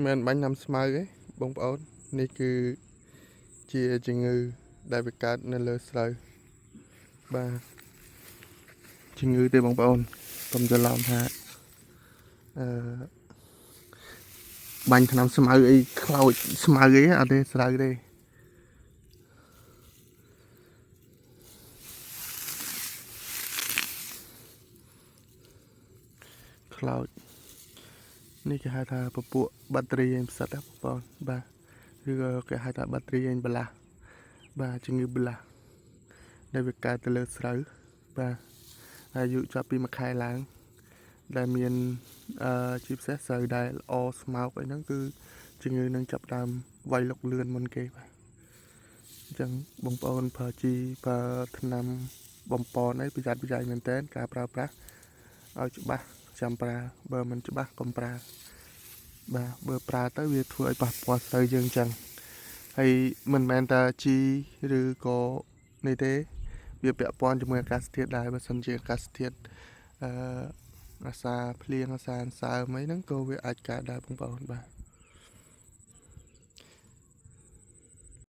mình bánh nằm smile ấy bông bão này cứ chia chừng ngư đại việt cát nên lơ sợi ba chừng ngư tê bông bão cầm cho làm ha bánh nằm smile ấy cloud smile ấy ở đây sợi đây cloud នេះគេហៅថាពពួកបាក់តេរីឯងផ្សិតបងប្អូនបាទឬក៏គេហៅថាបាក់តេរីឯងបលាស់បាទជំងឺបលាស់ដែលវាកើតទៅលើស្រូវបាទអាយុចាប់ពី1ខែឡើងដែលមានជាពិសេសស្រូវដែលល្អស្មោកអីហ្នឹងគឺជំងឺនឹងចាប់ដើមវាយលុកលឿនមុនគេបាទអញ្ចឹងបងប្អូនប្រើជីប្រើថ្នាំបំពន់អីប្រយ័ត្នប្រយែងមែនតើការប្រើប្រាស់ឲ្យច្បាស់ចាំប្រើបើមិនច្បាស់កុំប្រើបាទបើប្រើទៅវាធ្វើឲ្យប៉ះពាល់ស្រូវយើងអញ្ចឹងហើយមិនមែនតែជីឬក៏នេះទេវាពាក់ព័ន្ធជាមួយអាកាសធាតុដែរបើសិនជាអាកាសធាតុអាសាភ្លៀងអាសាអន្សើមអីហ្នឹងក៏វាអាចកើតដែរបងប្អូនបាទ